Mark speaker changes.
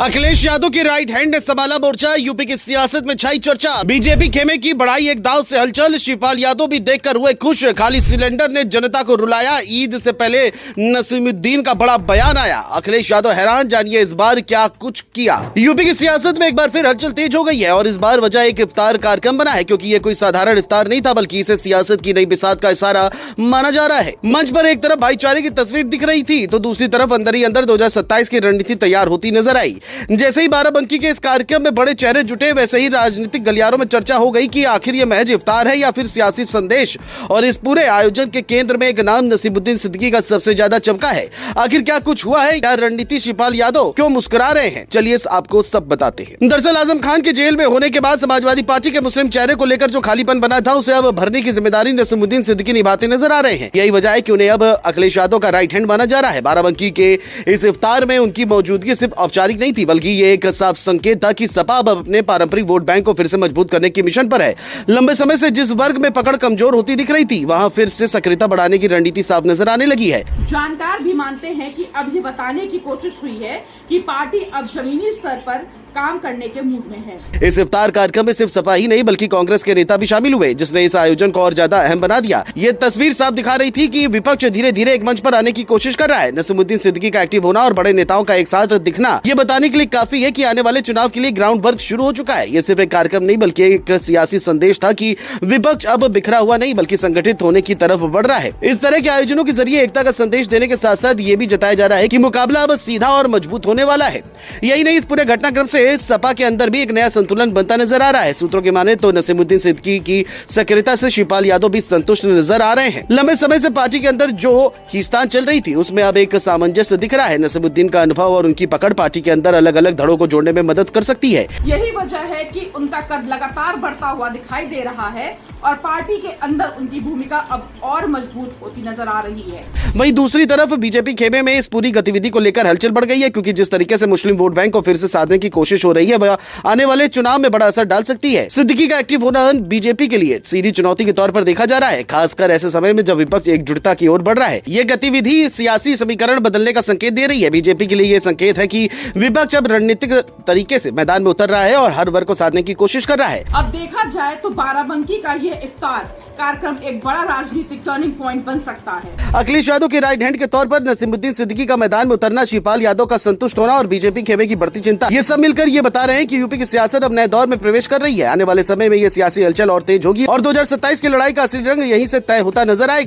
Speaker 1: अखिलेश यादव के right hand ने संभाला मोर्चा, यूपी की सियासत में छाई चर्चा। बीजेपी खेमे की बढ़ाई एक दाव से हलचल, शिवपाल यादव भी देखकर हुए खुश। खाली सिलेंडर ने जनता को रुलाया, ईद से पहले नसीमुद्दीन का बड़ा बयान आया। अखिलेश यादव हैरान, जानिए इस बार क्या कुछ किया। यूपी की सियासत में एक बार फिर हलचल तेज हो गई है और इस बार वजह एक इफ्तार कार्यक्रम बना है, क्योंकि ये कोई साधारण इफ्तार नहीं था, बल्कि इसे सियासत की नई बिसात का इशारा माना जा रहा है। मंच पर एक तरफ भाईचारे की तस्वीर दिख रही थी, तो दूसरी तरफ अंदर ही अंदर 2027 की रणनीति तैयार होती नजर आई। जैसे ही बाराबंकी के इस कार्यक्रम में बड़े चेहरे जुटे, वैसे ही राजनीतिक गलियारों में चर्चा हो गई कि आखिर ये महज इफ्तार है या फिर सियासी संदेश। और इस पूरे आयोजन के केंद्र में एक नाम नसीमुद्दीन सिद्दीकी का सबसे ज्यादा चमका है। आखिर क्या कुछ हुआ है, क्या रणनीति शिवपाल यादव क्यों मुस्कुरा रहे हैं, चलिए आपको सब बताते हैं। दरअसल आजम खान के जेल में होने के बाद समाजवादी पार्टी के मुस्लिम चेहरे को लेकर जो खालीपन बना था, उसे अब भरने की जिम्मेदारी नसीमुद्दीन सिद्दीकी निभाते नजर आ रहे हैं। यही वजह है कि उन्हें अब अखिलेश यादव का राइट हैंड माना जा रहा है। बाराबंकी के इस इफ्तार में उनकी मौजूदगी सिर्फ औपचारिक नहीं थी, बल्कि ये एक साफ संकेत था कि सपा अब अपने पारंपरिक वोट बैंक को फिर से मजबूत करने की मिशन पर है। लंबे समय से जिस वर्ग में पकड़ कमजोर होती दिख रही थी, वहां फिर से सक्रियता बढ़ाने की रणनीति साफ नजर आने लगी है।
Speaker 2: जानकार भी मानते हैं कि अब ये बताने की कोशिश हुई है कि पार्टी अब जमीनी स्तर पर काम करने के मूड में है।
Speaker 1: इस इफ्तार कार्यक्रम में सिर्फ सपा ही नहीं, बल्कि कांग्रेस के नेता भी शामिल हुए, जिसने इस आयोजन को और ज्यादा अहम बना दिया। ये तस्वीर साफ दिखा रही थी कि विपक्ष धीरे धीरे एक मंच पर आने की कोशिश कर रहा है। नसीमुद्दीन सिद्दीकी का एक्टिव होना और बड़े नेताओं का एक साथ दिखना ये बताने के लिए काफी है कि आने वाले चुनाव के लिए ग्राउंड वर्क शुरू हो चुका है। ये सिर्फ एक कार्यक्रम नहीं, बल्कि एक सियासी संदेश था कि विपक्ष अब बिखरा हुआ नहीं, बल्कि संगठित होने की तरफ बढ़ रहा है। इस तरह के आयोजनों के जरिए एकता का संदेश देने के साथ साथ ये भी जताया जा रहा है कि मुकाबला अब सीधा और मजबूत होने वाला है। यही नहीं, इस पूरे घटनाक्रम से सपा के अंदर भी एक नया संतुलन बनता नजर आ रहा है। सूत्रों की माने तो नसीमुद्दीन सिद्दीकी की सक्रियता से शिवपाल यादव भी संतुष्ट नजर आ रहे हैं। लंबे समय से पार्टी के अंदर जो खींचतान चल रही थी, उसमें अब एक सामंजस्य दिख रहा है। नसीमुद्दीन का अनुभव और उनकी पकड़ पार्टी के अंदर अलग अलग धड़ों को जोड़ने में मदद कर सकती है।
Speaker 2: यही वजह है कि उनका कद लगातार बढ़ता हुआ दिखाई दे रहा है और पार्टी के अंदर उनकी भूमिका अब और मजबूत होती नजर आ रही है।
Speaker 1: वहीं दूसरी तरफ बीजेपी खेमे में इस पूरी गतिविधि को लेकर हलचल बढ़ गई है, क्योंकि जिस तरीके से मुस्लिम वोट बैंक को फिर से साधने की कोशिश हो रही है, वह आने वाले चुनाव में बड़ा असर डाल सकती है। सिद्दीकी का एक्टिव होना बीजेपी के लिए सीधी चुनौती के तौर पर देखा जा रहा है, खासकर ऐसे समय में जब विपक्ष एकजुटता की ओर बढ़ रहा है। ये गतिविधि सियासी समीकरण बदलने का संकेत दे रही है। बीजेपी के लिए ये संकेत है कि विपक्ष अब रणनीतिक तरीके से मैदान में उतर रहा है और हर वर्ग को साधने की कोशिश कर रहा है।
Speaker 2: अब देखा जाए तो बाराबंकी का ये इफ्तार कार्यक्रम एक बड़ा राजनीतिक टर्निंग पॉइंट बन सकता है।
Speaker 1: अखिलेश यादव के राइट हैंड के तौर पर नसीमुद्दीन सिद्दीकी का मैदान में उतरना, शिवपाल यादव का संतुष्ट होना और बीजेपी खेमे की बढ़ती चिंता, ये सब मिलकर ये बता रहे हैं कि यूपी की सियासत अब नए दौर में प्रवेश कर रही है। आने वाले समय में ये सियासी हलचल और तेज होगी और 2027 की लड़ाई का असली रंग यहीं से तय होता नजर आएगा।